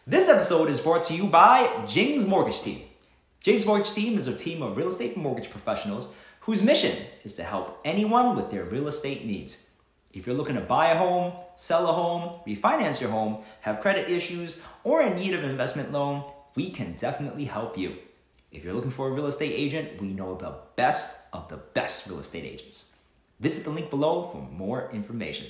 This episode is brought to you by Jing's Mortgage Team. Jing's Mortgage Team is a team of real estate mortgage professionals whose mission is to help anyone with their real estate needs. If you're looking to buy a home, sell a home, refinance your home, have credit issues, or in need of an investment loan, we can definitely help you. If you're looking for a real estate agent, we know the best of the best real estate agents. Visit the link below for more information.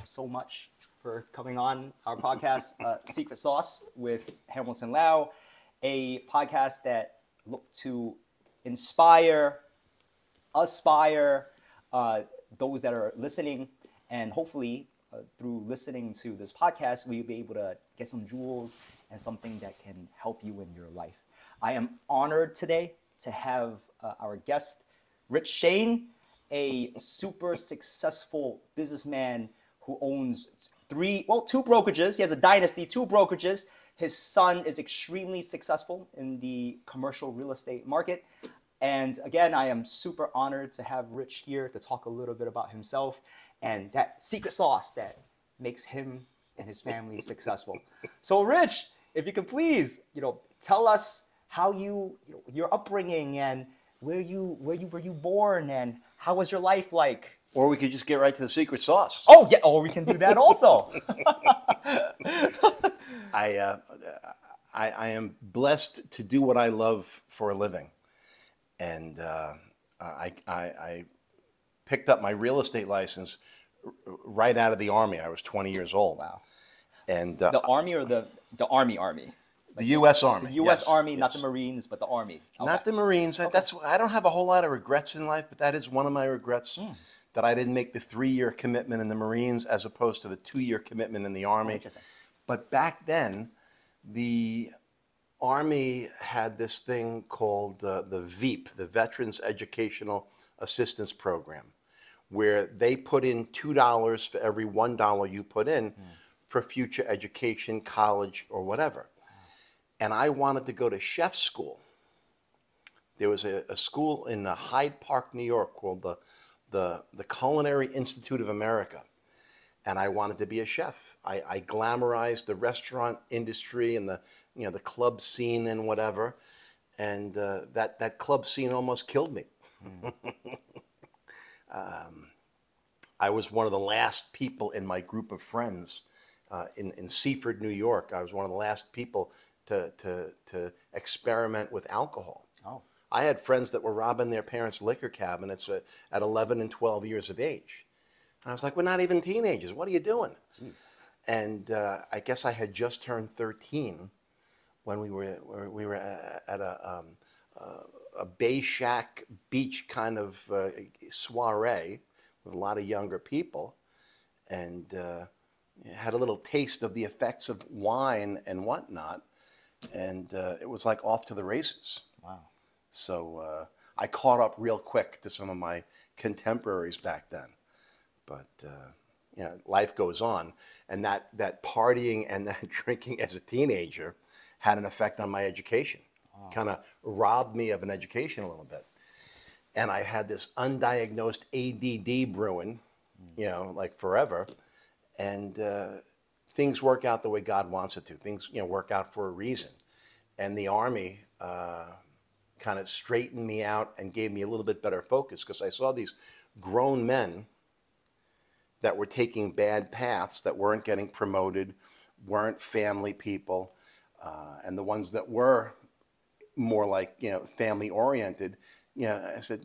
So much for coming on our podcast, Secret Sauce with Hamilton Lau, a podcast that look to inspire, aspire those that are listening, and hopefully through listening to this podcast, we'll be able to get some jewels and something that can help you in your life. I am honored today to have our guest, Rich Shane, a super successful businessman who owns two brokerages. He has a dynasty, 2 brokerages. His son is extremely successful in the commercial real estate market. And again, I am super honored to have Rich here to talk a little bit about himself and that secret sauce that makes him and his family successful. So Rich, if you could please, tell us how your upbringing and where you were born and how was your life like? Or we could just get right to the secret sauce. Oh yeah, or we can do that also. I am blessed to do what I love for a living, and I picked up my real estate license right out of the Army. I was 20 years old. Wow. And the Army or the Army? The U.S. Army. The U.S. Yes, Army, yes. not the Marines, but the Army. Okay. Not the Marines. Okay. I don't have a whole lot of regrets in life, but that is one of my regrets. That I didn't make the 3-year commitment in the Marines as opposed to the 2-year commitment in the Army. Interesting. But back then, the Army had this thing called the VEAP, the Veterans Educational Assistance Program, where they put in $2 for every $1 you put in for future education, college, or whatever. And I wanted to go to chef school. There was a school in Hyde Park, New York called the Culinary Institute of America, and I wanted to be a chef. I glamorized the restaurant industry and the club scene and whatever, and that club scene almost killed me. I was one of the last people in my group of friends in Seaford, New York. I was one of the last people to experiment with alcohol. Oh. I had friends that were robbing their parents' liquor cabinets at 11 and 12 years of age. And I was like, we're not even teenagers. What are you doing? Jeez. And I guess I had just turned 13 when we were at a Bay Shack beach kind of soiree with a lot of younger people, and had a little taste of the effects of wine and whatnot. And it was like off to the races. Wow. So I caught up real quick to some of my contemporaries back then. But, life goes on. And that partying and that drinking as a teenager had an effect on my education. Wow. Kind of robbed me of an education a little bit. And I had this undiagnosed ADD brewing, like forever. And things work out the way God wants it to. Things, work out for a reason. And the Army kind of straightened me out and gave me a little bit better focus, because I saw these grown men that were taking bad paths, that weren't getting promoted, weren't family people, and the ones that were more like family oriented. I said,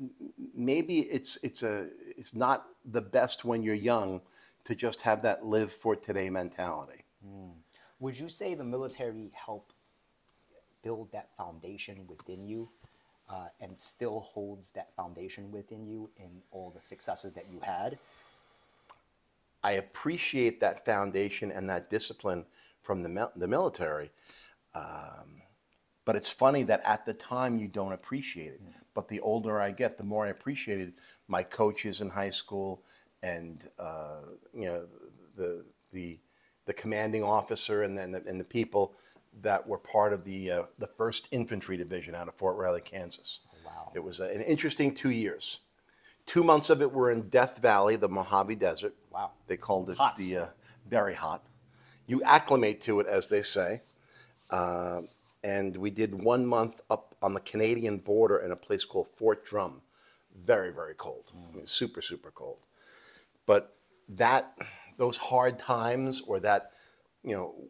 maybe it's not the best when you're young to just have that live for today mentality. Would you say the military helped build that foundation within you, and still holds that foundation within you in all the successes that you had? I appreciate that foundation and that discipline from the military. But it's funny that at the time you don't appreciate it. But the older I get, the more I appreciated my coaches in high school, and the commanding officer, and then the people that were part of the 1st Infantry Division out of Fort Riley, Kansas. Wow. It was an interesting 2 years. 2 months of it were in Death Valley, the Mojave Desert. Wow. They called it Hot. very hot. You acclimate to it, as they say. And we did 1 month up on the Canadian border in a place called Fort Drum. Very, very cold. I mean, super, super cold. But those hard times, or that,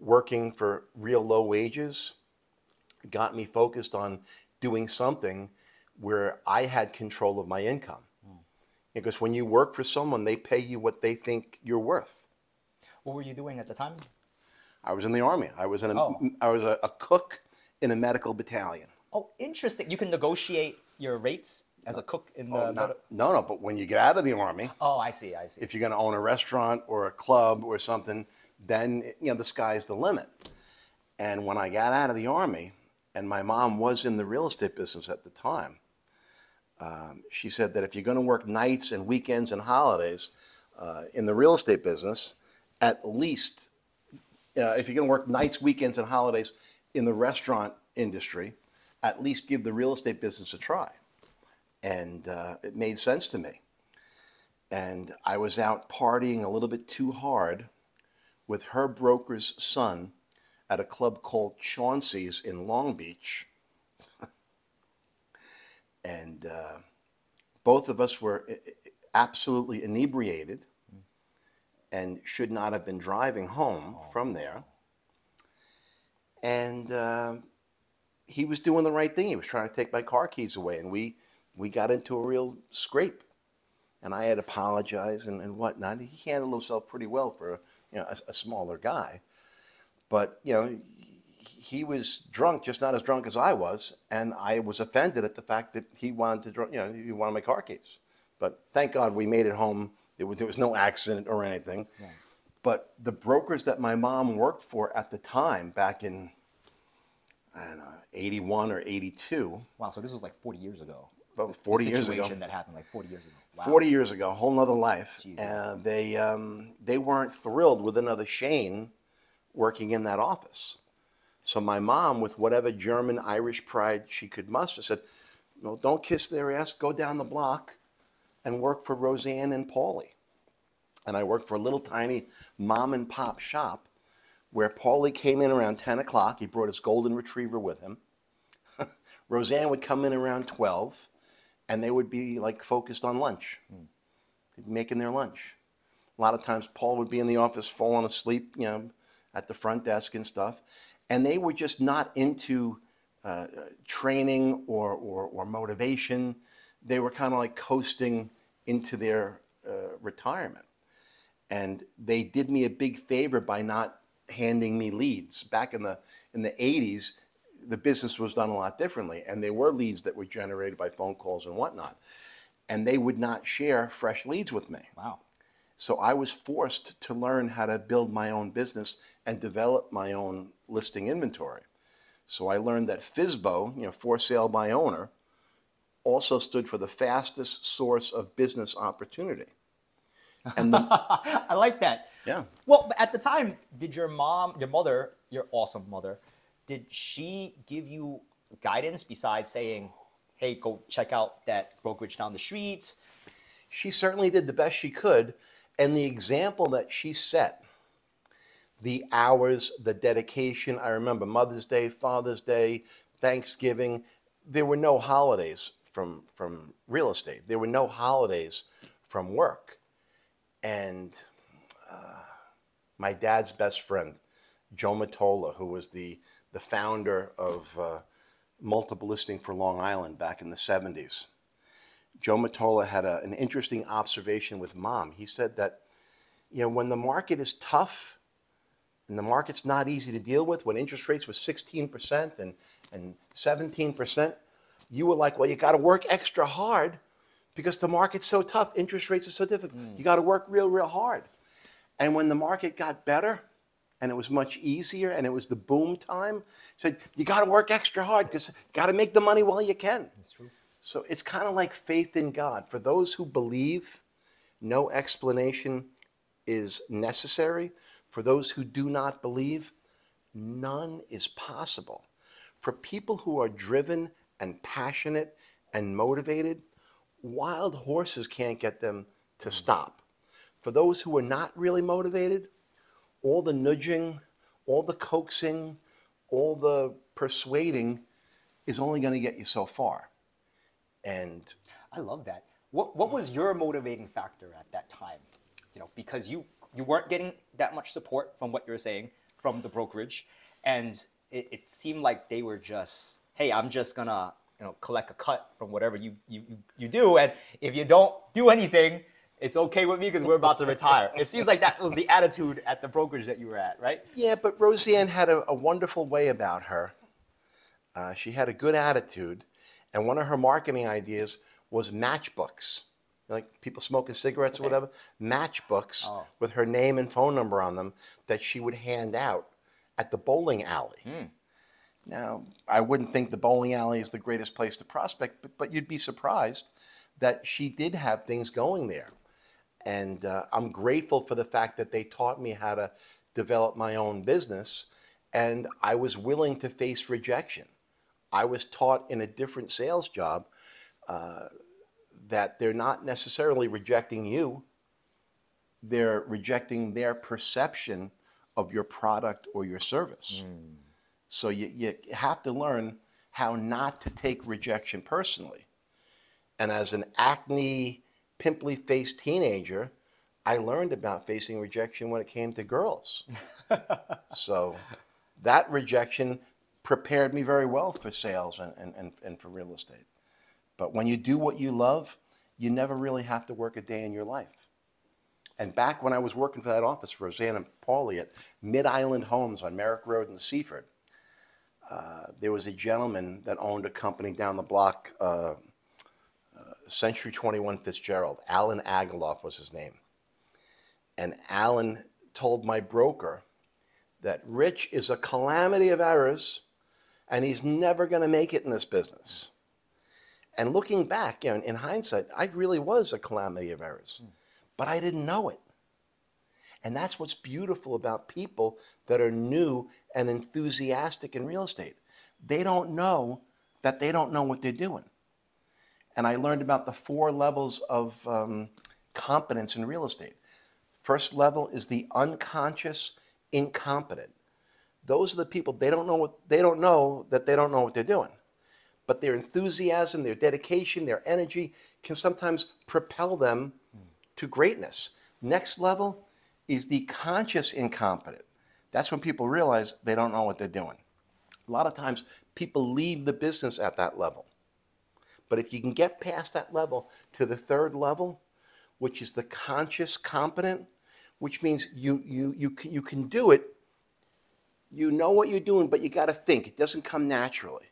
working for real low wages, got me focused on doing something where I had control of my income. Because when you work for someone, they pay you what they think you're worth. What were you doing at the time? I was in the Army. I was Oh. a cook in a medical battalion. Oh, interesting. You can negotiate your rates as a cook in the... No, but when you get out of the Army, Oh, I see. if you're going to own a restaurant or a club or something, then the sky's the limit. And when I got out of the Army, and my mom was in the real estate business at the time, she said that if you're going to work nights and weekends and holidays in the real estate business, at least, if you're going to work nights, weekends, and holidays in the restaurant industry, at least give the real estate business a try. And it made sense to me. And I was out partying a little bit too hard with her broker's son at a club called Chauncey's in Long Beach. And both of us were absolutely inebriated and should not have been driving home from there. And he was doing the right thing. He was trying to take my car keys away, and we got into a real scrape. And I had apologized and whatnot. He handled himself pretty well for a smaller guy. But he was drunk, just not as drunk as I was, and I was offended at the fact that he wanted he wanted my car keys. But thank God we made it home. There was no accident or anything. Yeah. But the brokers that my mom worked for at the time, back in, I don't know, 81 or 82. Wow, so this was like 40 years ago. About 40 years ago. Situation that happened like 40 years ago. Wow. 40 years ago, a whole nother life. And they weren't thrilled with another Shane working in that office. So my mom, with whatever German Irish pride she could muster, said, "No, don't kiss their ass. Go down the block and work for Roseanne and Paulie." And I worked for a little tiny mom and pop shop where Paulie came in around 10 o'clock. He brought his golden retriever with him. Roseanne would come in around 12, and they would be like focused on lunch, making their lunch. A lot of times Paul would be in the office falling asleep, at the front desk and stuff. And they were just not into training or motivation. They were kind of like coasting into their retirement. And they did me a big favor by not handing me leads. Back in the 80s, the business was done a lot differently, and there were leads that were generated by phone calls and whatnot. And they would not share fresh leads with me. Wow. So I was forced to learn how to build my own business and develop my own listing inventory. So I learned that FSBO, for sale by owner, also stood for the fastest source of business opportunity. And I like that. Yeah. Well, at the time, did your mother, your awesome mother, did she give you guidance besides saying, "Hey, go check out that brokerage down the street"? She certainly did the best she could. And the example that she set, the hours, the dedication, I remember Mother's Day, Father's Day, Thanksgiving, there were no holidays from real estate. There were no holidays from work. And my dad's best friend, Joe Matola, who was the founder of Multiple Listing for Long Island back in the 70s, Joe Matola had an interesting observation with Mom. He said that, when the market is tough and the market's not easy to deal with, when interest rates were 16% and 17%, you were like, well, you got to work extra hard because the market's so tough. Interest rates are so difficult. You got to work real, real hard. And when the market got better and it was much easier and it was the boom time, he said, you got to work extra hard because you got to make the money while you can. That's true. So it's kind of like faith in God. For those who believe, no explanation is necessary. For those who do not believe, none is possible. For people who are driven and passionate and motivated, wild horses can't get them to stop. For those who are not really motivated, all the nudging, all the coaxing, all the persuading is only going to get you so far. And I love that. What was your motivating factor at that time? You know, because you weren't getting that much support from what you were saying from the brokerage, and it seemed like they were just, hey, I'm just gonna collect a cut from whatever you do, and if you don't do anything, it's okay with me because we're about to retire. It seems like that was the attitude at the brokerage that you were at, right? yeah, but Roseanne had a wonderful way about her. She had a good attitude, and one of her marketing ideas was matchbooks. Like people smoking cigarettes or whatever, matchbooks with her name and phone number on them that she would hand out at the bowling alley. Now, I wouldn't think the bowling alley is the greatest place to prospect, but you'd be surprised that she did have things going there. And I'm grateful for the fact that they taught me how to develop my own business, and I was willing to face rejection. I was taught in a different sales job that they're not necessarily rejecting you, they're rejecting their perception of your product or your service. So you have to learn how not to take rejection personally. And as an acne, pimply-faced teenager, I learned about facing rejection when it came to girls. So that rejection prepared me very well for sales and for real estate. But when you do what you love, you never really have to work a day in your life. And back when I was working for that office for Roseanne and Paulie at Mid-Island Homes on Merrick Road in Seaford, there was a gentleman that owned a company down the block, Century 21 Fitzgerald. Alan Agaloff was his name. And Alan told my broker that Rich is a calamity of errors and he's never going to make it in this business. And looking back, in hindsight, I really was a calamity of errors, but I didn't know it. And that's what's beautiful about people that are new and enthusiastic in real estate. They don't know that they don't know what they're doing. And I learned about the 4 levels of competence in real estate. First level is the unconscious incompetent. Those are the people, they don't know that they don't know what they're doing. But their enthusiasm, their dedication, their energy can sometimes propel them to greatness. Next level is the conscious incompetent. That's when people realize they don't know what they're doing. A lot of times people leave the business at that level. But if you can get past that level to the 3rd level, which is the conscious competent, which means you can do it, you know what you're doing, but you got to think. It doesn't come naturally.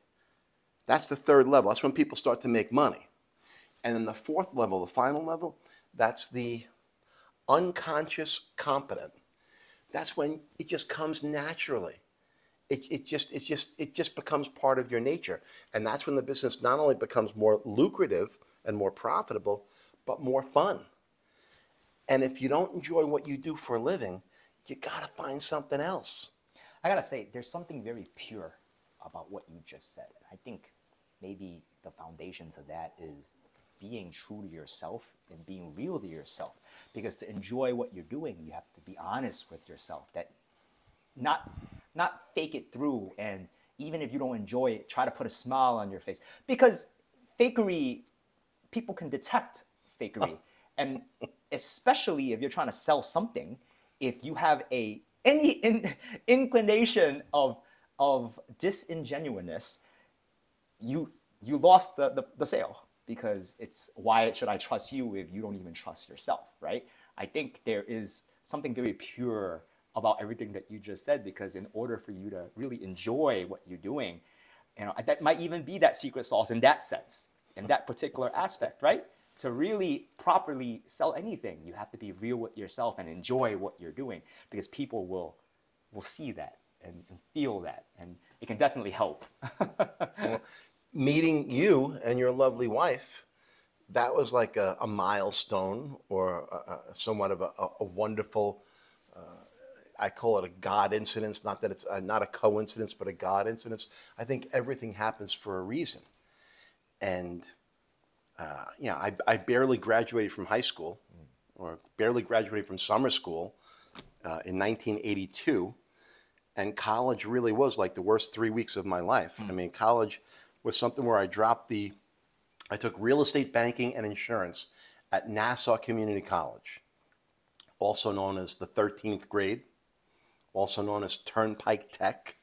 That's the 3rd level. That's when people start to make money. And then the 4th level, the final level, that's the unconscious competent. That's when it just comes naturally. It just becomes part of your nature. And that's when the business not only becomes more lucrative and more profitable, but more fun. And if you don't enjoy what you do for a living, you got to find something else. I gotta say, there's something very pure about what you just said. I think maybe the foundations of that is being true to yourself and being real to yourself. Because to enjoy what you're doing, you have to be honest with yourself. That not fake it through, and even if you don't enjoy it, try to put a smile on your face. Because fakery, people can detect fakery. And especially if you're trying to sell something, if you have any inclination of disingenuousness, you lost the sale, because it's, why should I trust you if you don't even trust yourself, right? I think there is something very pure about everything that you just said, because in order for you to really enjoy what you're doing, that might even be that secret sauce in that sense, in that particular aspect, right? To really properly sell anything, you have to be real with yourself and enjoy what you're doing, because people will see that and feel that, and it can definitely help. Well, meeting you and your lovely wife, that was like a milestone, or somewhat of a wonderful I call it a God incidence, not that it's not a coincidence, but a God incidence. I think everything happens for a reason. And, I barely graduated from high school, or barely graduated from summer school in 1982. And college really was like the worst 3 weeks of my life. I mean, college was something where I took real estate banking and insurance at Nassau Community College, also known as the 13th grade, also known as Turnpike Tech.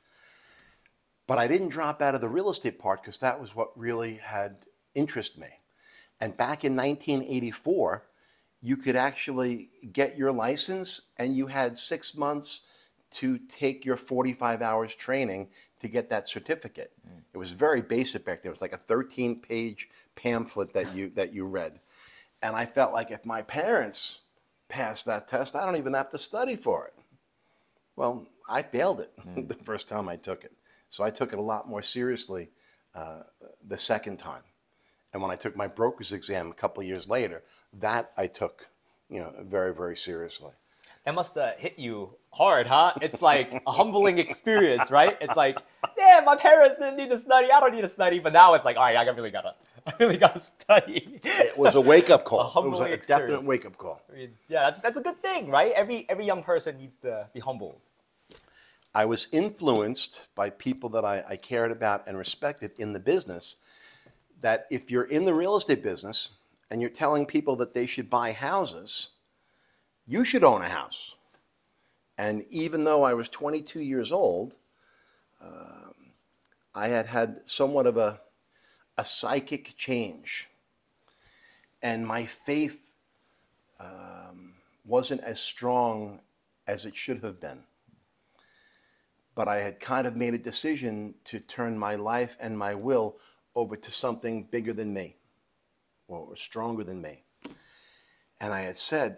But I didn't drop out of the real estate part because that was what really had interested me. And back in 1984, you could actually get your license and you had 6 months to take your 45 hours training to get that certificate. It was very basic back then. It was like a 13-page pamphlet that you read. And I felt like if my parents passed that test, I don't even have to study for it. Well, I failed it the first time I took it. So I took it a lot more seriously the second time. And when I took my broker's exam a couple of years later, that I took, very, very seriously. That must have hit you hard, huh? It's like a humbling experience, right? It's like, yeah, my parents didn't need to study. I don't need to study. But now it's like, all right, I really gotta study. It was a wake-up call. It was a definite wake-up call. I mean, yeah, that's a good thing, right? Every young person needs to be humble. I was influenced by people that I cared about and respected in the business, that if you're in the real estate business and you're telling people that they should buy houses, you should own a house. And even though I was 22 years old, I had somewhat of a psychic change. And my faith wasn't as strong as it should have been. But I had kind of made a decision to turn my life and my will over to something bigger than me, or stronger than me. And I had said,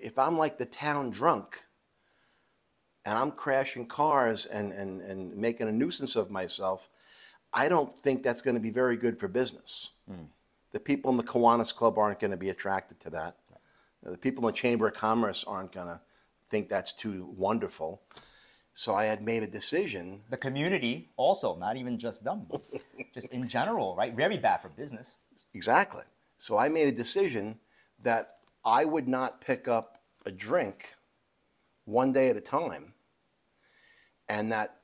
if I'm like the town drunk and I'm crashing cars and making a nuisance of myself, I don't think that's going to be very good for business. The people in the Kiwanis Club aren't going to be attracted to that. The people in the Chamber of Commerce aren't going to think that's too wonderful. So I had made a decision. The community also, not even just them, just in general, right? Very bad for business. Exactly. So I made a decision that I would not pick up a drink one day at a time, and that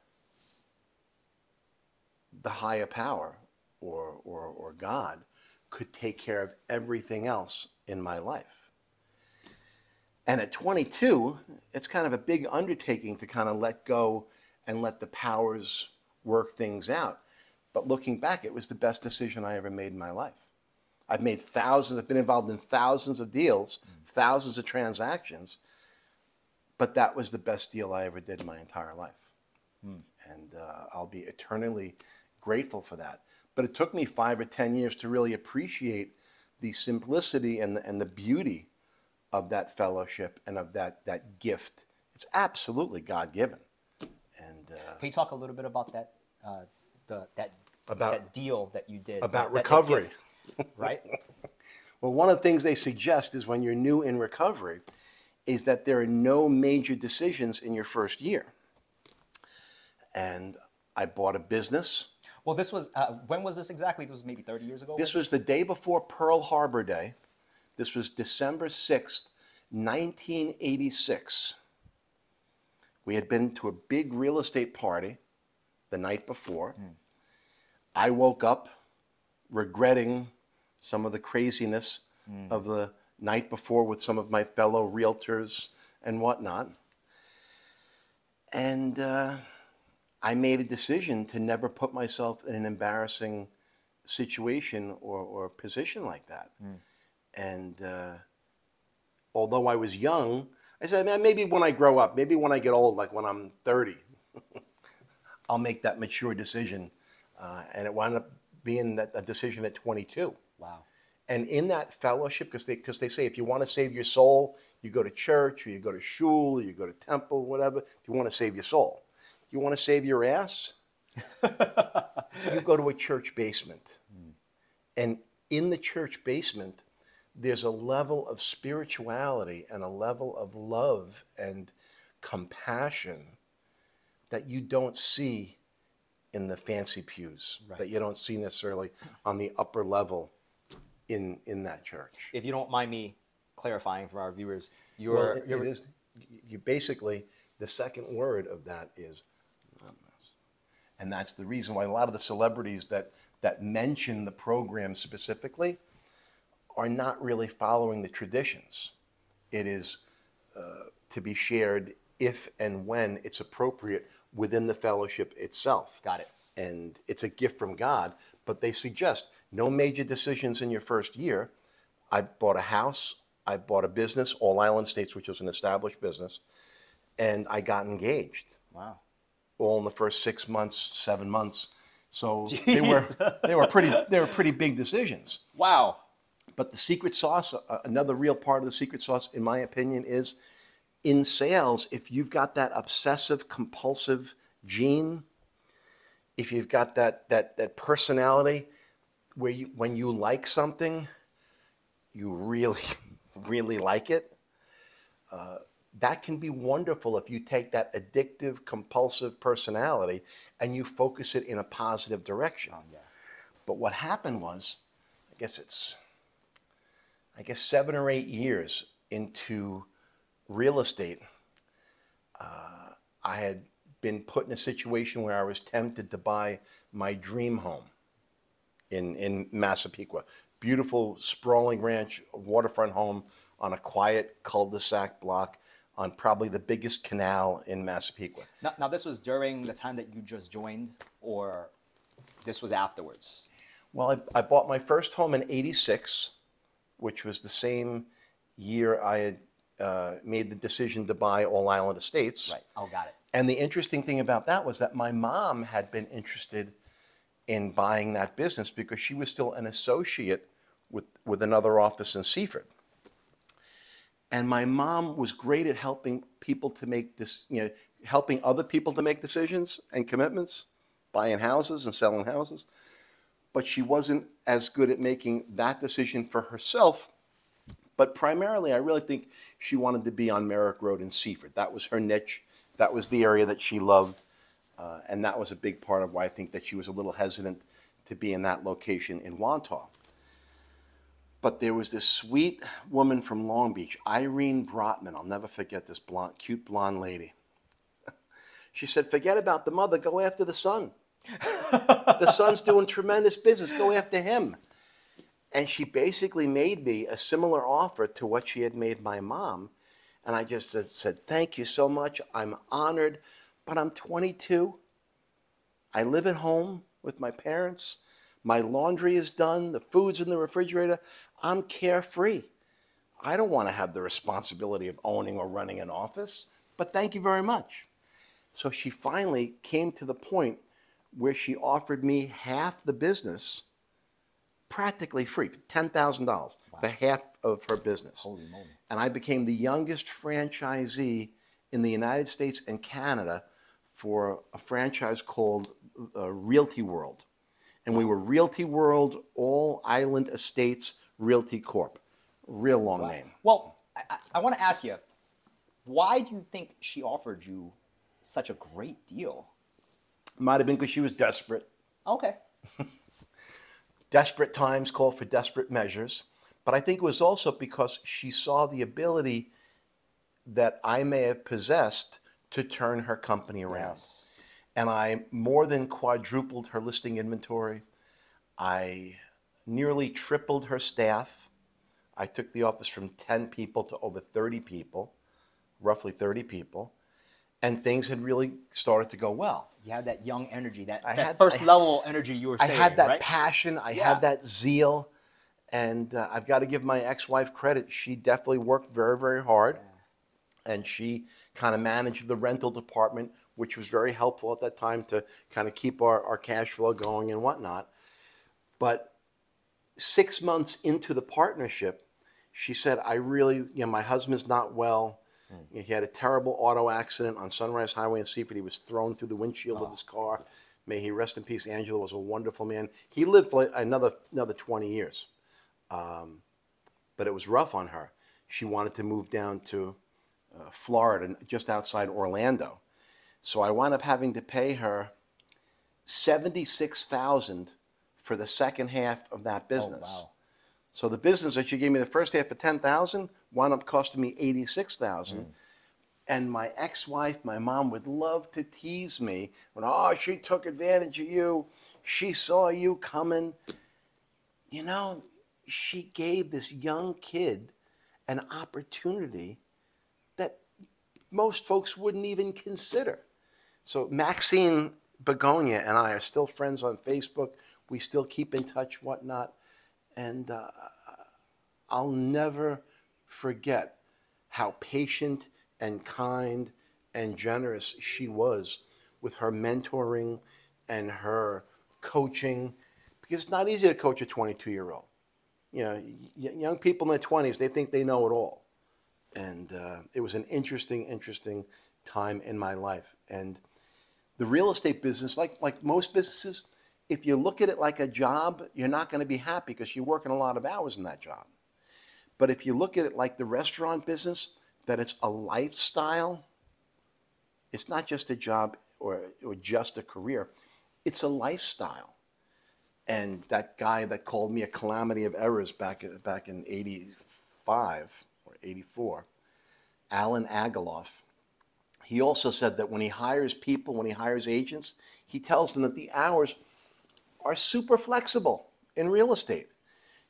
the higher power or God could take care of everything else in my life. And at 22, it's kind of a big undertaking to kind of let go and let the powers work things out. But looking back, it was the best decision I ever made in my life. I've been involved in thousands of deals, thousands of transactions, but that was the best deal I ever did in my entire life. And I'll be eternally grateful for that. But it took me 5 or 10 years to really appreciate the simplicity and the beauty of that fellowship and of that gift. It's absolutely God-given. And can you talk a little bit about that that deal that you did? About recovery. Right? Well, one of the things they suggest is when you're new in recovery is that there are no major decisions in your first year. And I bought a business. Well, this was, when was this exactly? This was maybe 30 years ago? This was the day before Pearl Harbor Day. This was December 6th, 1986. We had been to a big real estate party the night before. I woke up regretting some of the craziness of the night before with some of my fellow realtors and whatnot. And I made a decision to never put myself in an embarrassing situation or position like that. And although I was young, I said, man, maybe when I grow up, maybe when I get old, like when I'm 30, I'll make that mature decision. And it wound up being a decision at 22. Wow. And in that fellowship, because they say if you want to save your soul, you go to church, or you go to shul, or you go to temple, whatever, if you want to save your soul. You want to save your ass? You go to a church basement. And in the church basement, there's a level of spirituality and a level of love and compassion that you don't see in the fancy pews, Right. that you don't see necessarily on the upper level in that church. If you don't mind me clarifying for our viewers, Well, it is, you basically, the second word of that is numbness. And that's the reason why a lot of the celebrities that mention the program specifically are not really following the traditions. It is to be shared if and when it's appropriate within the fellowship itself. Got it. And it's a gift from God, but they suggest no major decisions in your first year. I bought a house, I bought a business, All Island States, which was an established business, and I got engaged. Wow. All in the first 6 months, 7 months. So Jeez. they were pretty big decisions. Wow. But the secret sauce, another real part of the secret sauce, in my opinion, is in sales. If you've got that obsessive compulsive gene, if you've got that personality where when you like something, you really, really like it, that can be wonderful if you take that addictive, compulsive personality and you focus it in a positive direction. Oh, yeah. But what happened was, I guess 7 or 8 years into real estate, I had been put in a situation where I was tempted to buy my dream home in Massapequa. Beautiful, sprawling ranch, waterfront home on a quiet cul-de-sac block on probably the biggest canal in Massapequa. Now, this was during the time that you just joined, or this was afterwards? Well, I bought my first home in '86, which was the same year I had made the decision to buy All Island Estates. Right. Oh, got it. And the interesting thing about that was that my mom had been interested in buying that business because she was still an associate with another office in Seaford. And my mom was great at helping people to make this, helping other people to make decisions and commitments, buying houses and selling houses. But she wasn't as good at making that decision for herself. But primarily, I really think she wanted to be on Merrick Road in Seaford. That was her niche. That was the area that she loved. And that was a big part of why I think that she was a little hesitant to be in that location in Wantagh. But there was this sweet woman from Long Beach, Irene Brotman. I'll never forget this cute blonde lady. She said, forget about the mother, go after the son. The son's doing tremendous business, go after him. And she basically made me a similar offer to what she had made my mom. And I just said, thank you so much. I'm honored, but I'm 22. I live at home with my parents. My laundry is done. The food's in the refrigerator. I'm carefree. I don't want to have the responsibility of owning or running an office, but thank you very much. So she finally came to the point where she offered me half the business practically free, $10,000 for half of her business. Holy moly. And I became the youngest franchisee in the United States and Canada for a franchise called Realty World. And we were Realty World All Island Estates Realty Corp. Real long name. Well, I want to ask you, why do you think she offered you such a great deal? Might have been because she was desperate. Okay. Desperate times call for desperate measures. But I think it was also because she saw the ability that I may have possessed to turn her company around. Yes. And I more than quadrupled her listing inventory. I nearly tripled her staff. I took the office from 10 people to over 30 people, roughly 30 people. And things had really started to go well. You had that young energy, that had first level energy you were saying, I had that right? passion. I had that zeal. And I've got to give my ex-wife credit. She definitely worked very, very hard. Yeah. And she kind of managed the rental department, which was very helpful at that time to kind of keep our cash flow going and whatnot. But 6 months into the partnership, she said, my husband's not well. He had a terrible auto accident on Sunrise Highway in Seaford. He was thrown through the windshield of his car. May he rest in peace. Angelo was a wonderful man. He lived for another 20 years. But it was rough on her. She wanted to move down to Florida, just outside Orlando. So I wound up having to pay her $76,000 for the second half of that business. Oh, wow. So the business that she gave me the first half of $10,000 wound up costing me $86,000. And my ex-wife, my mom, would love to tease me when, oh, she took advantage of you. She saw you coming. You know, she gave this young kid an opportunity that most folks wouldn't even consider. So Maxine Begonia and I are still friends on Facebook. We still keep in touch, whatnot. And I'll never forget how patient and kind and generous she was with her mentoring and her coaching, because it's not easy to coach a 22-year-old. You know, young people in their 20s, they think they know it all. And it was an interesting time in my life. And the real estate business, like most businesses, if you look at it like a job, you're not going to be happy because you're working a lot of hours in that job. But if you look at it like the restaurant business, that it's a lifestyle, it's not just a job or just a career, it's a lifestyle. And that guy that called me a calamity of errors back in 85 or 84, Alan Agaloff, he also said that when he hires people, when he hires agents, he tells them that the hours are super flexible in real estate.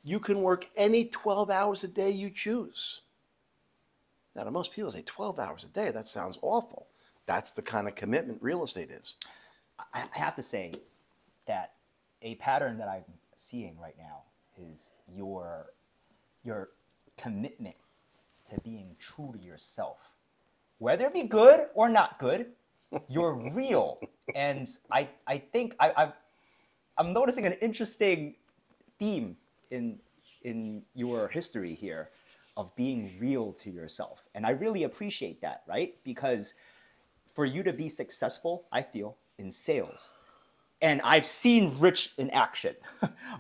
You can work any 12 hours a day you choose. Now, to most people say 12 hours a day, that sounds awful. That's the kind of commitment real estate is. I have to say that a pattern that I'm seeing right now is your commitment to being true to yourself. Whether it be good or not good, you're real. And I think I'm noticing an interesting theme in your history here of being real to yourself. And I really appreciate that, right? Because for you to be successful, I feel, in sales, and I've seen Rich in action.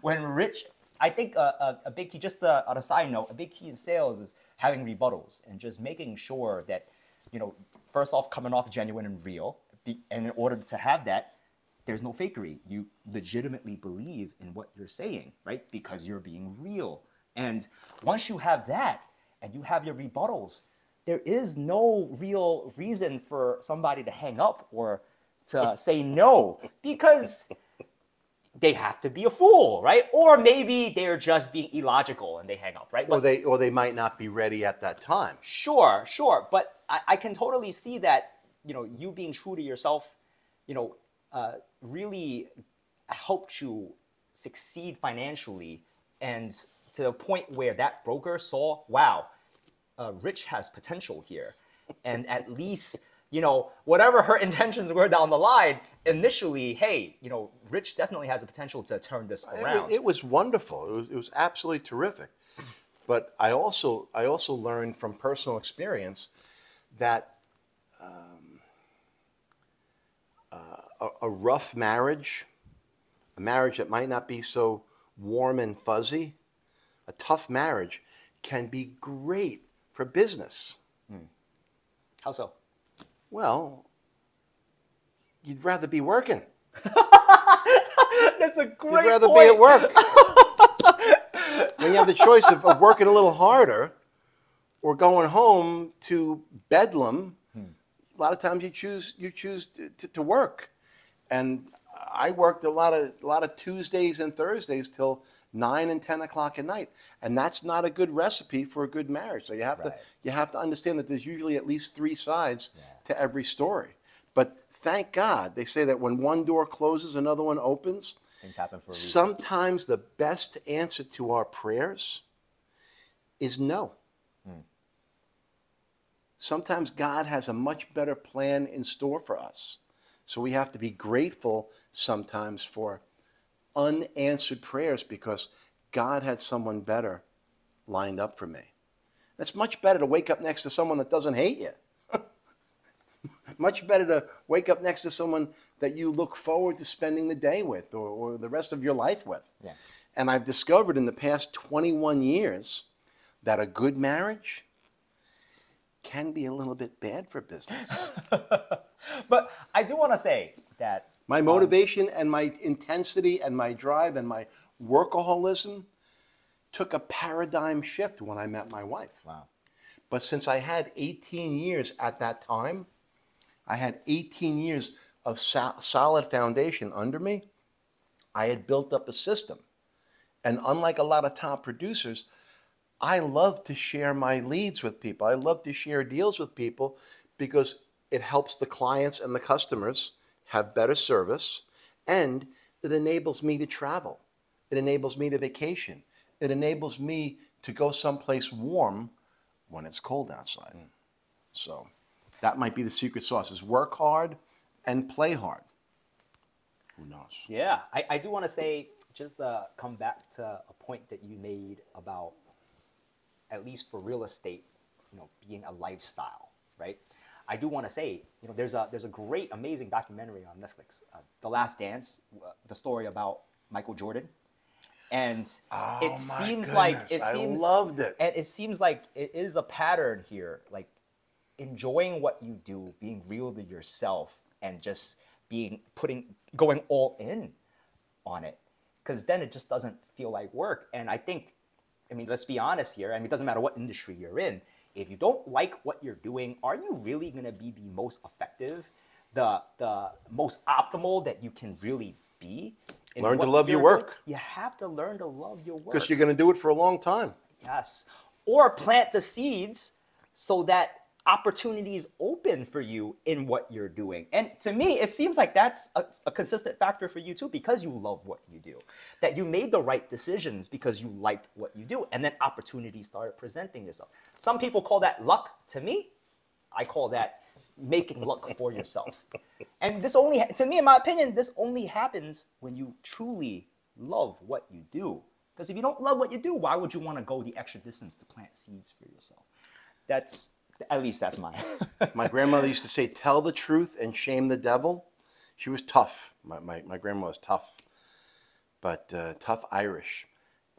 When Rich, I think a big key, just on a side note, a big key in sales is having rebuttals and just making sure that, you know, first off, coming off genuine and real. And in order to have that, there's no fakery. You legitimately believe in what you're saying, right? Because you're being real. And once you have that and you have your rebuttals, there is no real reason for somebody to hang up or to say no, because they have to be a fool, right? Or maybe they're just being illogical and they hang up, right? Or they might not be ready at that time. Sure. But I can totally see that, you know, you being true to yourself, you know, really helped you succeed financially, and to the point where that broker saw, wow, Rich has potential here. And at least, you know, whatever her intentions were down the line, initially, hey, you know, Rich definitely has the potential to turn this around. It was wonderful. It was absolutely terrific. But I also learned from personal experience that a rough marriage, a marriage that might not be so warm and fuzzy, a tough marriage can be great for business. How so? Well, you'd rather be working. That's a great You'd rather point. be at work. When you have the choice of working a little harder or going home to bedlam, a lot of times you choose to work. And I worked a lot of Tuesdays and Thursdays till 9 and 10 o'clock at night, and that's not a good recipe for a good marriage. So you have to understand that there's usually at least 3 sides to every story. But thank God, they say that when one door closes, another one opens. Things happen for a reason. Sometimes the best answer to our prayers is no. Sometimes God has a much better plan in store for us. So we have to be grateful sometimes for unanswered prayers because God had someone better lined up for me. It's much better to wake up next to someone that doesn't hate you. Much better to wake up next to someone that you look forward to spending the day with or the rest of your life with. Yeah. And I've discovered in the past 21 years that a good marriage can be a little bit bad for business. But I do want to say that My motivation and my intensity and my drive and my workaholism took a paradigm shift when I met my wife. wow. But since I had 18 years at that time, I had 18 years of solid foundation under me. I had built up a system. And unlike a lot of top producers, I love to share my leads with people. I love to share deals with people because it helps the clients and the customers have better service, and it enables me to travel. It enables me to vacation. It enables me to go someplace warm when it's cold outside. So that might be the secret sauce, is work hard and play hard. Who knows? Yeah, I do want to say, just come back to a point that you made about, at least for real estate, being a lifestyle, right? I do want to say, there's a great, amazing documentary on Netflix, The Last Dance, the story about Michael Jordan. And it seems like I loved it. And it seems like it is a pattern here, like enjoying what you do, being real to yourself, and just going all in on it, because then it just doesn't feel like work. And I think, let's be honest here. It doesn't matter what industry you're in. If you don't like what you're doing, are you really gonna be the most effective, the most optimal that you can really be? Learn to love your work. You have to learn to love your work. Because you're going to do it for a long time. Yes. Or plant the seeds so that opportunities open for you in what you're doing. And to me, it seems like that's a consistent factor for you too, because you love what you do. That you made the right decisions because you liked what you do, and then opportunities started presenting yourself. Some people call that luck. To me, I call that making luck for yourself. And this only, to me, in my opinion, this only happens when you truly love what you do. Because if you don't love what you do, why would you want to go the extra distance to plant seeds for yourself? At least that's mine. My grandmother used to say, tell the truth and shame the devil. She was tough. My grandma was tough, but tough Irish.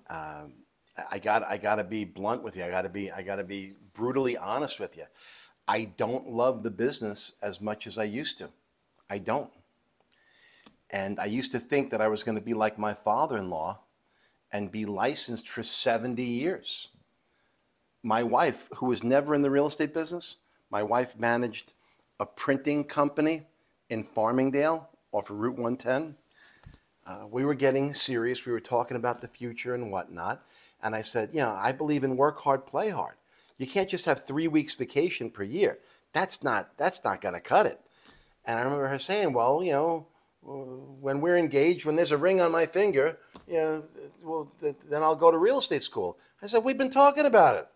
I gotta be blunt with you. I gotta be brutally honest with you. I don't love the business as much as I used to. I don't. And I used to think that I was going to be like my father-in-law and be licensed for 70 years. My wife, who was never in the real estate business, my wife managed a printing company in Farmingdale off of Route 110. We were getting serious. We were talking about the future and whatnot. And I said, I believe in work hard, play hard. You can't just have 3 weeks vacation per year. That's not going to cut it. And I remember her saying, well, when we're engaged, when there's a ring on my finger, well, then I'll go to real estate school. I said, we've been talking about it.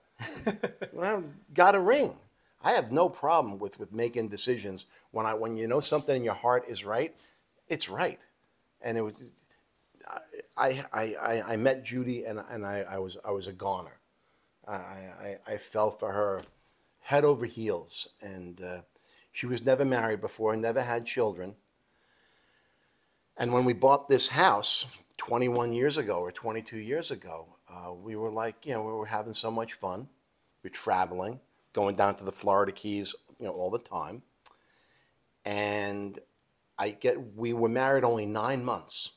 When I got a ring. I have no problem with making decisions. When you know something in your heart is right, it's right. And it was, I met Judy, and I was a goner. I fell for her head over heels, and she was never married before, never had children. And when we bought this house 21 years ago or 22 years ago, we were like, we were having so much fun. We're traveling, going down to the Florida Keys, all the time. And we were married only 9 months,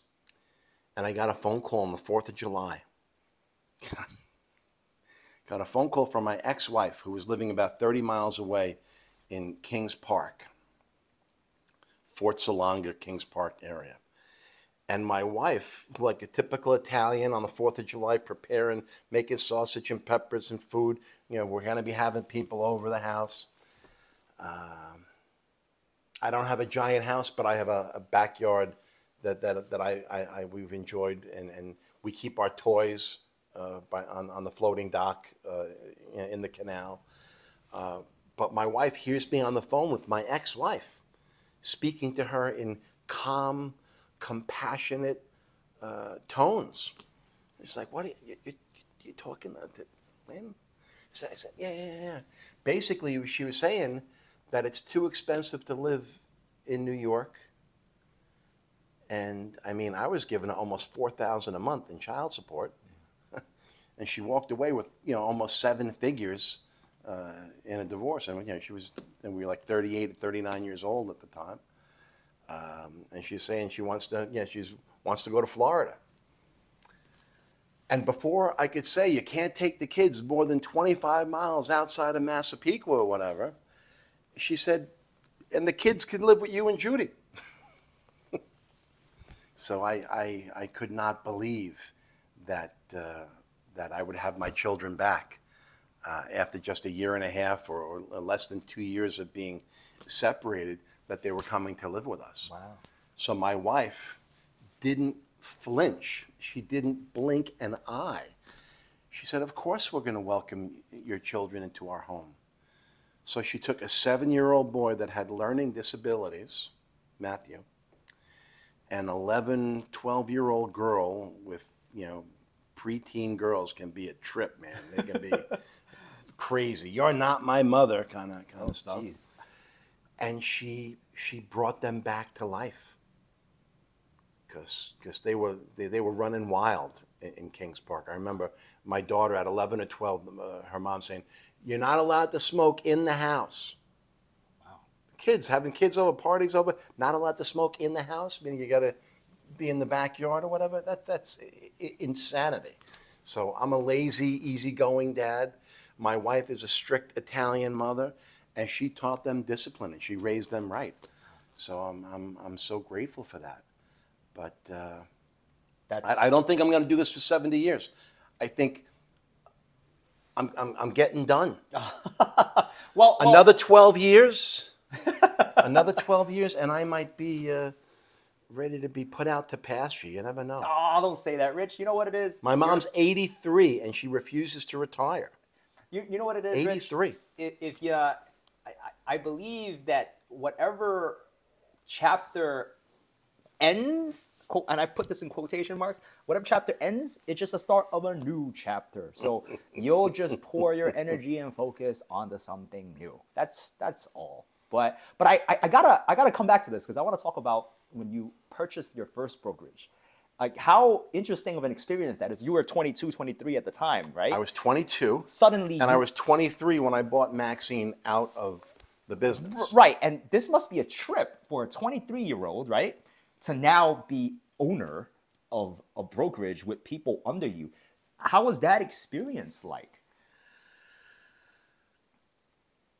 and I got a phone call on the 4th of July. Got a phone call from my ex-wife, who was living about 30 miles away in Kings Park, Fort Salonga, Kings Park area. And my wife, like a typical Italian on the 4th of July, preparing, making sausage and peppers and food. We're going to be having people over the house. I don't have a giant house, but I have a backyard that we've enjoyed, and we keep our toys on the floating dock in the canal. But my wife hears me on the phone with my ex-wife, speaking to her in calm, compassionate tones. It's like, what are you talking about, man? I said, yeah. Basically, she was saying that it's too expensive to live in New York. And I was giving her almost $4,000 a month in child support. And she walked away with, almost 7 figures in a divorce. And and we were like 38 or 39 years old at the time. And she's saying she wants to go to Florida. And before I could say you can't take the kids more than 25 miles outside of Massapequa or whatever, she said, and the kids can live with you and Judy. So I could not believe that that I would have my children back after just a year and a half or less than 2 years of being separated, that they were coming to live with us. Wow. So my wife didn't flinch. She didn't blink an eye. She said, of course we're going to welcome your children into our home. So she took a 7-year-old boy that had learning disabilities, Matthew, an 11, 12-year-old girl with, preteen girls can be a trip, man. They can be crazy. You're not my mother kind of stuff. Geez. And she brought them back to life because they were running wild in Kings Park. I remember my daughter at 11 or 12, her mom saying, "You're not allowed to smoke in the house." Wow. Having kids over, parties over, not allowed to smoke in the house, meaning you got to be in the backyard or whatever. That's insanity. So I'm a lazy, easygoing dad. My wife is a strict Italian mother, and she taught them discipline and she raised them right. So I'm so grateful for that. But I don't think I'm going to do this for 70 years. I think I'm getting done. well, another 12 years, another 12 years, and I might be ready to be put out to pasture. You never know. Oh, don't say that, Rich. You know what it is? My mom's 83 and she refuses to retire. You know what it is, 83. Rich? If you, I believe that whatever chapter ends, and I put this in quotation marks, whatever chapter ends, it's just the start of a new chapter. So you'll just pour your energy and focus onto something new. That's all. But I gotta come back to this because I want to talk about when you purchased your first brokerage. Like how interesting of an experience that is. You were 22, 23 at the time, right? I was 22. Suddenly. And I was 23 when I bought Maxine out of the business. Right, and this must be a trip for a 23-year-old, right? To now be owner of a brokerage with people under you. How was that experience like?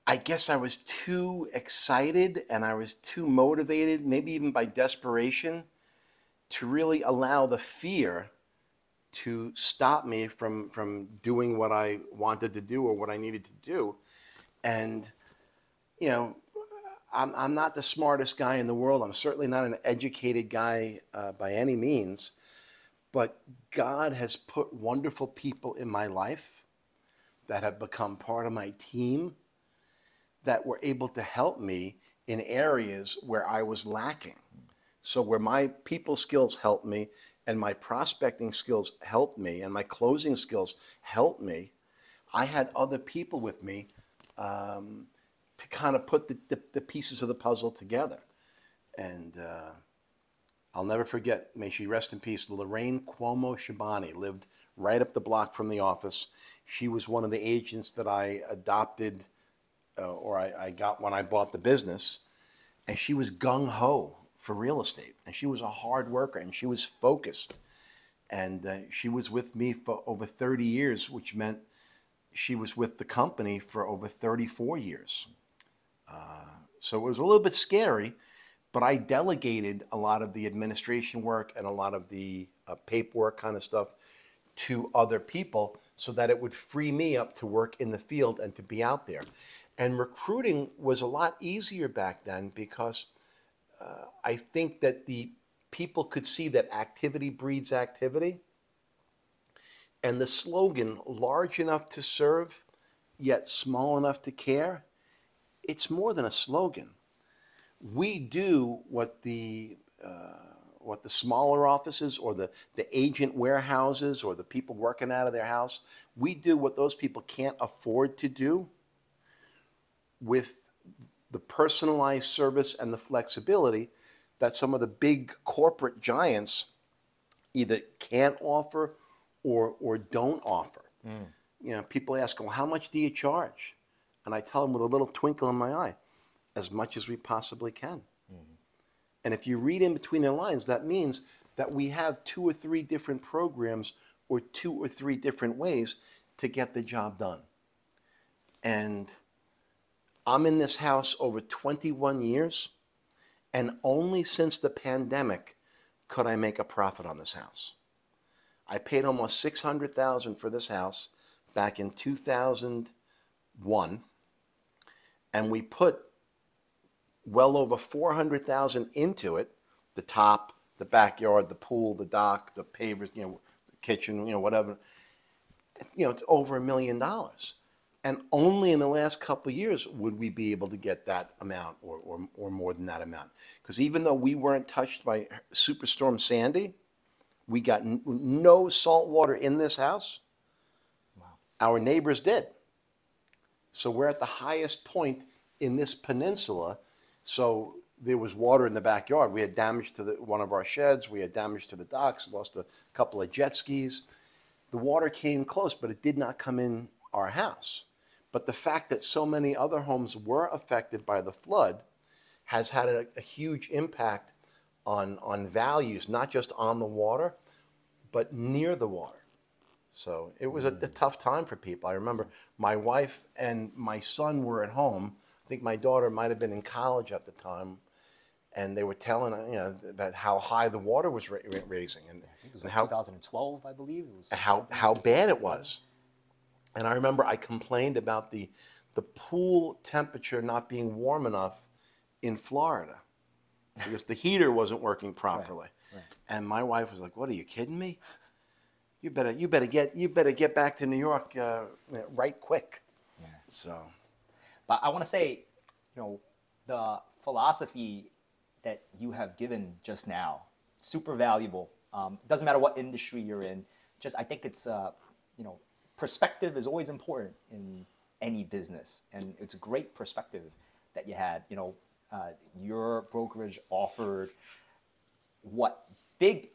I guess I was too excited and I was too motivated, maybe even by desperation, to really allow the fear to stop me from doing what I wanted to do or what I needed to do. And, I'm not the smartest guy in the world. I'm certainly not an educated guy by any means. But God has put wonderful people in my life that have become part of my team that were able to help me in areas where I was lacking. So where my people skills helped me and my prospecting skills helped me and my closing skills helped me, I had other people with me to kind of put the pieces of the puzzle together. And I'll never forget, may she rest in peace, Lorraine Cuomo Shabani lived right up the block from the office. She was one of the agents that I adopted or I got when I bought the business. And she was gung-ho for real estate. And she was a hard worker and she was focused. And she was with me for over 30 years, which meant she was with the company for over 34 years. So it was a little bit scary, but I delegated a lot of the administration work and a lot of the paperwork kind of stuff to other people so that it would free me up to work in the field and to be out there. And recruiting was a lot easier back then because I think that the people could see that activity breeds activity. And the slogan, large enough to serve, yet small enough to care, it's more than a slogan. We do what the smaller offices or the agent warehouses or the people working out of their house, we do what those people can't afford to do with the personalized service and the flexibility that some of the big corporate giants either can't offer or don't offer. People ask, well, how much do you charge? And I tell them with a little twinkle in my eye, as much as we possibly can. And if you read in between the lines, that means that we have 2 or 3 different programs or 2 or 3 different ways to get the job done. And I'm in this house over 21 years, and only since the pandemic could I make a profit on this house. I paid almost $600,000 for this house back in 2001, and we put well over $400,000 into it, the top, the backyard, the pool, the dock, the pavers, the kitchen, whatever. It's over $1 million. And only in the last couple of years would we be able to get that amount or more than that amount. Because even though we weren't touched by Superstorm Sandy, we got no salt water in this house. Wow. Our neighbors did. So we're at the highest point in this peninsula. So there was water in the backyard. We had damage to one of our sheds. We had damage to the docks, lost a couple of jet skis. The water came close, but it did not come in our house. But the fact that so many other homes were affected by the flood has had a huge impact on values, not just on the water, but near the water. So it was a tough time for people. I remember my wife and my son were at home. I think my daughter might have been in college at the time, and they were telling about how high the water was raising, and I think it was like 2012, I believe. It was how bad it was. And I remember I complained about the pool temperature not being warm enough in Florida because the heater wasn't working properly. Right. And my wife was like, "What, are you kidding me? You better get back to New York right quick." Yeah. So, but I want to say, the philosophy that you have given just now, super valuable. Doesn't matter what industry you're in. I think it's perspective is always important in any business, and it's a great perspective that you had. Your brokerage offered what big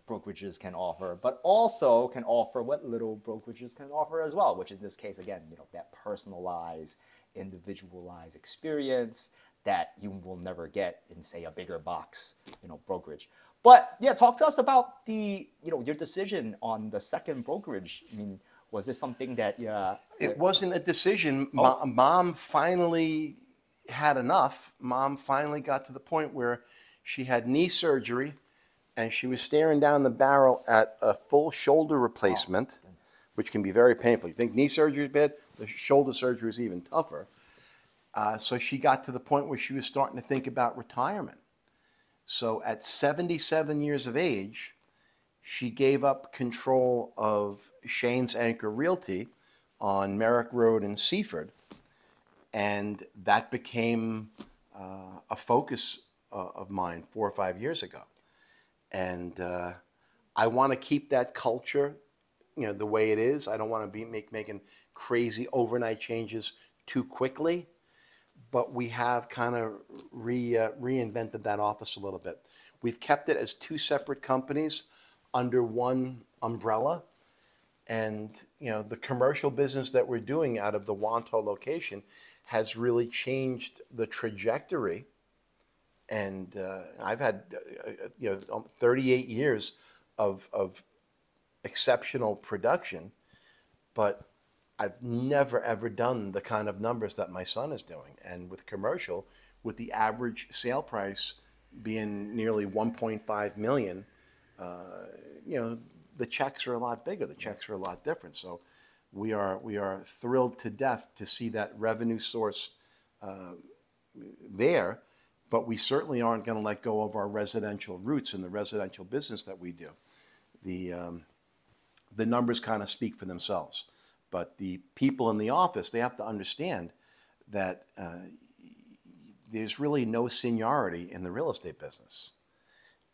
brokerages can offer, but also can offer what little brokerages can offer as well, which in this case, again, that personalized, individualized experience that you will never get in, say, a bigger box, brokerage. But yeah, talk to us about your decision on the second brokerage. I mean, was this something that it wasn't a decision. Mom finally had enough. Mom finally got to the point where she had knee surgery, and she was staring down the barrel at a full shoulder replacement, which can be very painful. You think knee surgery is bad? The shoulder surgery is even tougher. So she got to the point where she was starting to think about retirement. So at 77 years of age, she gave up control of Shane's Anchor Realty on Merrick Road in Seaford, and that became a focus of mine 4 or 5 years ago. And I want to keep that culture, the way it is. I don't want to be making crazy overnight changes too quickly, but we have kind of reinvented that office a little bit. We've kept it as 2 separate companies under one umbrella, and the commercial business that we're doing out of the Wanto location has really changed the trajectory. And I've had 38 years of exceptional production, but I've never ever done the kind of numbers that my son is doing. And with commercial, with the average sale price being nearly 1.5 million, the checks are a lot bigger. The checks are a lot different. So we are thrilled to death to see that revenue source there. But we certainly aren't going to let go of our residential roots in the residential business that we do. The numbers kind of speak for themselves. But the people in the office, they have to understand that there's really no seniority in the real estate business.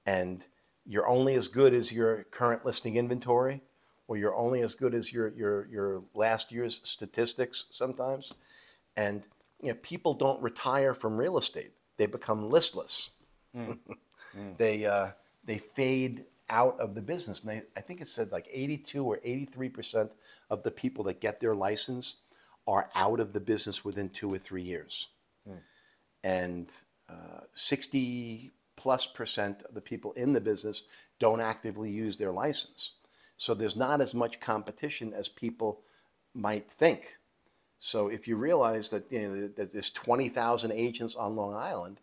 And you're only as good as your current listing inventory, or you're only as good as your last year's statistics sometimes. And people don't retire from real estate. They become listless. They fade out of the business. And I think it said like 82 or 83% of the people that get their license are out of the business within 2 or 3 years. And 60+% of the people in the business don't actively use their license. So there's not as much competition as people might think. So if you realize that, that there's 20,000 agents on Long Island,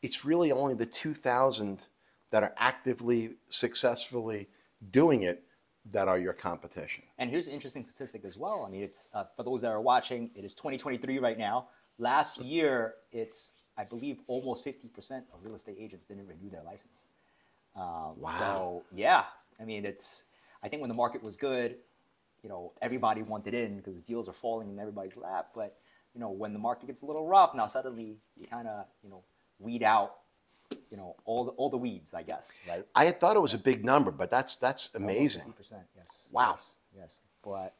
it's really only the 2,000 that are actively, successfully doing it that are your competition. And here's an interesting statistic as well. I mean, it's for those that are watching, it is 2023 right now. Last year, it's, I believe, almost 50% of real estate agents didn't renew their license. Wow. So, yeah, I mean, I think when the market was good, everybody wanted in because deals are falling in everybody's lap. But, when the market gets a little rough, now suddenly you kind of, weed out, all the weeds, I guess, right? I had thought it was a big number, but that's amazing. Almost 50%, yes. Wow. Yes. But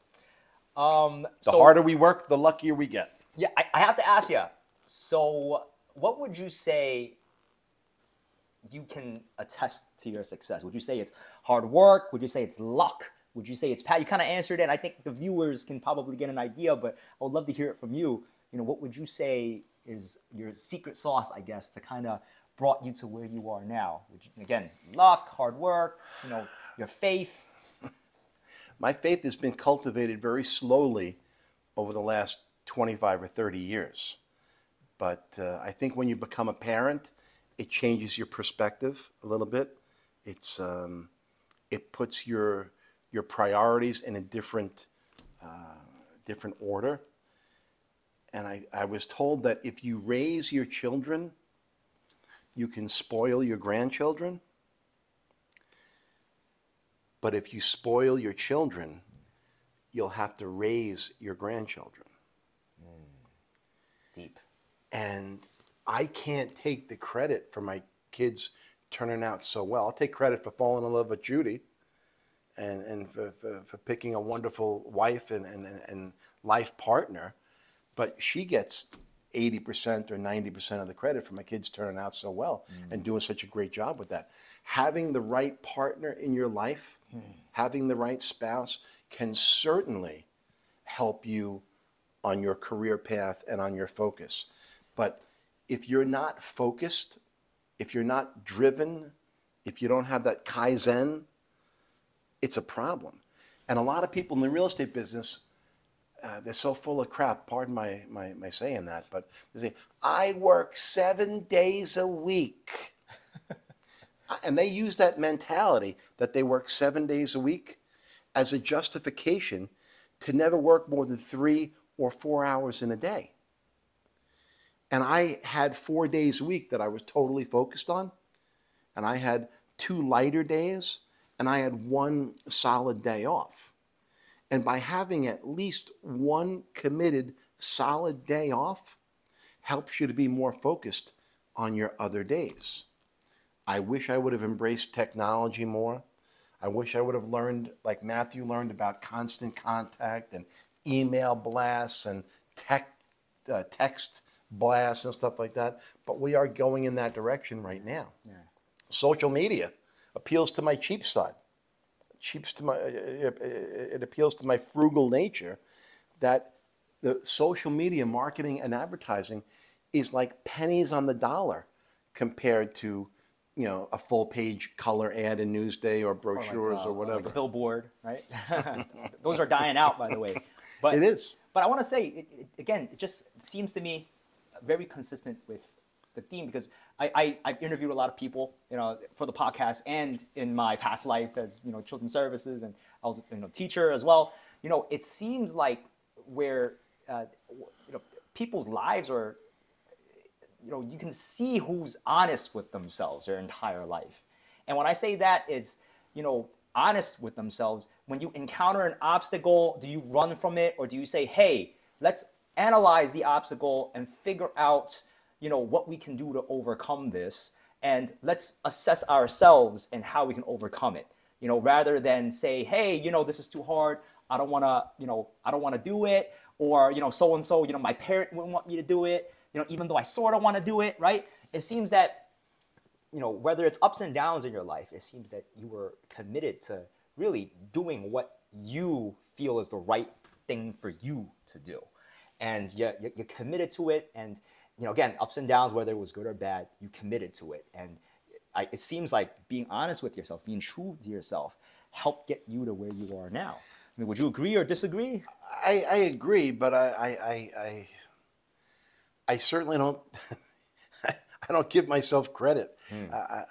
the harder we work, the luckier we get. yeah, I have to ask you. So, what would you say you can attest to your success? Would you say it's hard work? Would you say it's luck? Would you say it's Pat? You kind of answered it. I think the viewers can probably get an idea, but I would love to hear it from you. What would you say is your secret sauce, I guess, to kind of brought you to where you are now? Again, luck, hard work, your faith. My faith has been cultivated very slowly over the last 25 or 30 years. But I think when you become a parent, it changes your perspective a little bit. It puts your priorities in a different order. And I was told that if you raise your children, you can spoil your grandchildren. But if you spoil your children, you'll have to raise your grandchildren. Deep. And I can't take the credit for my kids turning out so well. I'll take credit for falling in love with Judy and for picking a wonderful wife and life partner. But she gets 80% or 90% of the credit for my kids turning out so well and doing such a great job with that. Having the right partner in your life, having the right spouse can certainly help you on your career path and on your focus. But if you're not focused, if you're not driven, if you don't have that Kai Zen, it's a problem. And a lot of people in the real estate business, they're so full of crap, pardon my saying that, but they say, I work 7 days a week. And they use that mentality that they work 7 days a week as a justification to never work more than 3 or 4 hours in a day. And I had 4 days a week that I was totally focused on, and I had 2 lighter days, and I had 1 solid day off. And by having at least 1 committed solid day off helps you to be more focused on your other days. I wish I would have embraced technology more. I wish I would have learned, like Matthew learned, about constant contact and email blasts and text blasts and stuff like that. But we are going in that direction right now. Yeah. Social media appeals to my cheap side. It appeals to my frugal nature, that the social media marketing and advertising is like pennies on the dollar compared to, a full page color ad in Newsday or brochures or whatever. Like a billboard, right? Those are dying out, by the way. But it is. But I want to say, again, it just seems to me very consistent with the theme, because I've interviewed a lot of people, for the podcast and in my past life as, children's services, and I was, teacher as well. It seems like where, people's lives are, you can see who's honest with themselves their entire life. And when I say that, it's, honest with themselves. When you encounter an obstacle, do you run from it, or do you say, hey, let's analyze the obstacle and figure out, what we can do to overcome this, and let's assess ourselves and how we can overcome it, rather than say, hey, this is too hard, I don't want to do it, or, so-and-so, my parent wouldn't want me to do it, even though I sort of want to do it, right? It seems that, whether it's ups and downs in your life, it seems that you were committed to really doing what you feel is the right thing for you to do. and you're committed to it. And again, ups and downs, whether it was good or bad, you committed to it. And it seems like being honest with yourself, being true to yourself, helped get you to where you are now. I mean, would you agree or disagree? I agree, but I certainly don't. I don't give myself credit.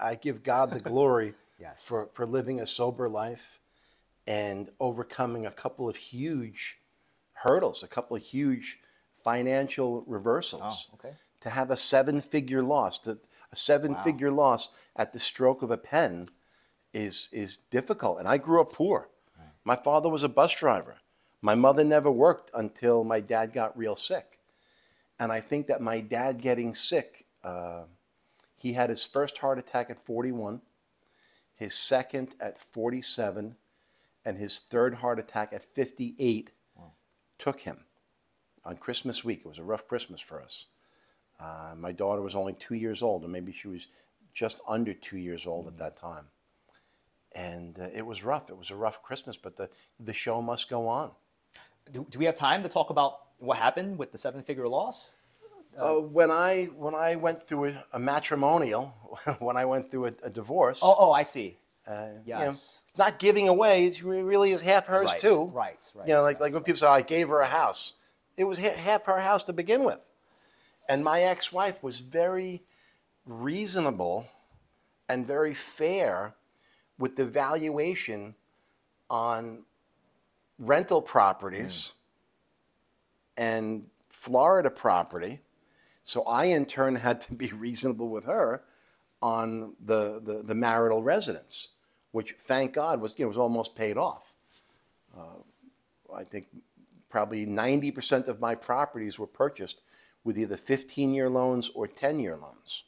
I give God the glory Yes. for living a sober life and overcoming a couple of huge hurdles, a couple of huge financial reversals. Oh, okay. To have a seven-figure loss, a seven-figure loss at the stroke of a pen is difficult. And I grew up poor. Right. My father was a bus driver. My mother never worked until my dad got real sick. And I think that my dad getting sick, he had his first heart attack at 41, his second at 47, and his third heart attack at 58 took him on Christmas week. It was a rough Christmas for us. My daughter was only 2 years old, or maybe she was just under 2 years old at that time. And it was rough. It was a rough Christmas, but the show must go on. Do we have time to talk about what happened with the seven-figure loss? When I went through a matrimonial, when I went through a divorce. Oh, I see. Yes. It's not giving away. It really is half hers too. Right. Like when people say, I gave her a house. It was half her house to begin with. And my ex-wife was very reasonable and very fair with the valuation on rental properties and Florida property. So I, in turn, had to be reasonable with her on the marital residence, which, thank God, was almost paid off. I think probably 90% of my properties were purchased with either 15-year loans or 10-year loans.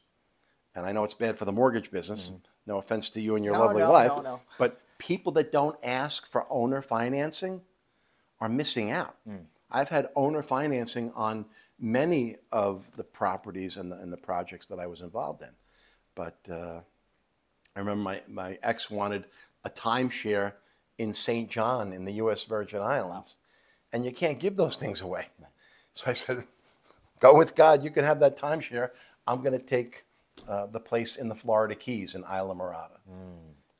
And I know it's bad for the mortgage business. No offense to you and your lovely wife. No. But people that don't ask for owner financing are missing out. I've had owner financing on many of the properties and the projects that I was involved in. But I remember my ex wanted a timeshare in St. John in the U.S. Virgin Islands. And you can't give those things away. So I said, go with God. You can have that timeshare. I'm going to take the place in the Florida Keys in Isla Morada.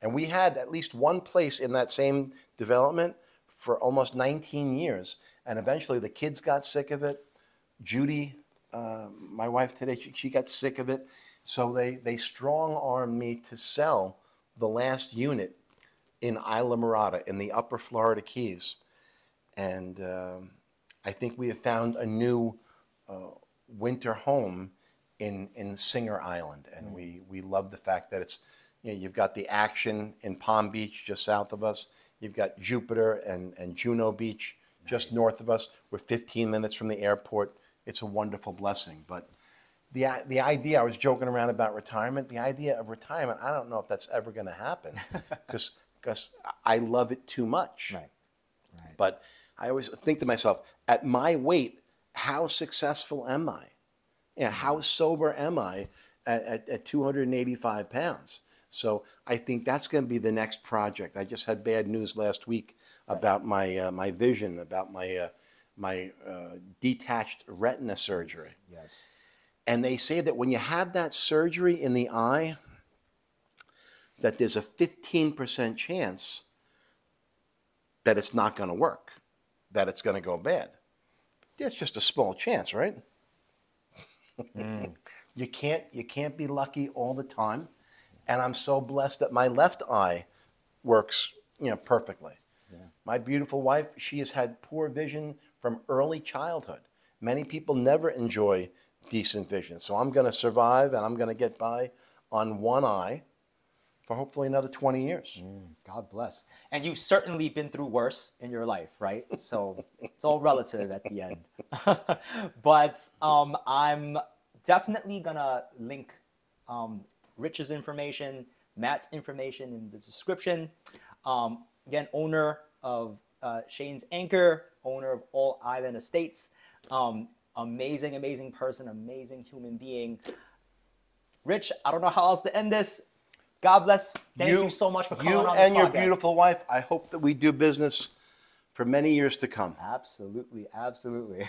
And we had at least one place in that same development for almost 19 years. And eventually the kids got sick of it. Judy, my wife today, she got sick of it. So they strong-armed me to sell the last unit in Isla Morada in the upper Florida Keys. And I think we have found a new winter home in Singer Island. And we love the fact that it's, you've got the action in Palm Beach just south of us. You've got Jupiter and Juno Beach just north of us. We're 15 minutes from the airport. It's a wonderful blessing. But the idea, I was joking around about retirement, the idea of retirement, I don't know if that's ever going to happen because I love it too much. Right. But I always think to myself, at my weight, how successful am I? How sober am I at 285 pounds? So I think that's going to be the next project. I just had bad news last week about my vision, about my detached retina surgery. Yes. And they say that when you have that surgery in the eye, that there's a 15% chance that it's not going to work, that it's going to go bad. That's just a small chance, right? You can't be lucky all the time. And I'm so blessed that my left eye works, perfectly. Yeah. My beautiful wife, she has had poor vision from early childhood. Many people never enjoy decent vision. So I'm going to survive and I'm going to get by on one eye for hopefully another 20 years. God bless. And you've certainly been through worse in your life, right? So it's all relative at the end. But I'm definitely going to link Rich's information, Matt's information in the description. Again, owner of Shane's Anchor, owner of All Island Estates. Amazing person, amazing human being. Rich, I don't know how else to end this. God bless. Thank you so much for coming on this podcast. You and your beautiful wife. I hope that we do business for many years to come. Absolutely, absolutely.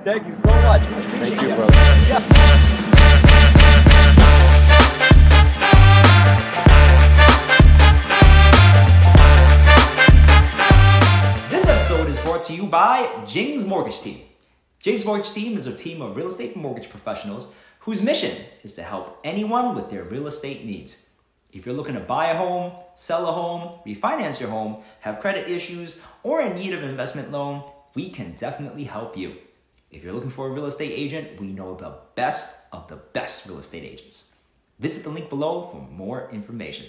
Thank you so much. I appreciate Thank you, it. brother. Yeah. Brought to you by Jing's Mortgage Team. Jing's Mortgage Team is a team of real estate mortgage professionals whose mission is to help anyone with their real estate needs. If you're looking to buy a home, sell a home, refinance your home, have credit issues, or in need of an investment loan, we can definitely help you. If you're looking for a real estate agent, we know the best of the best real estate agents. Visit the link below for more information.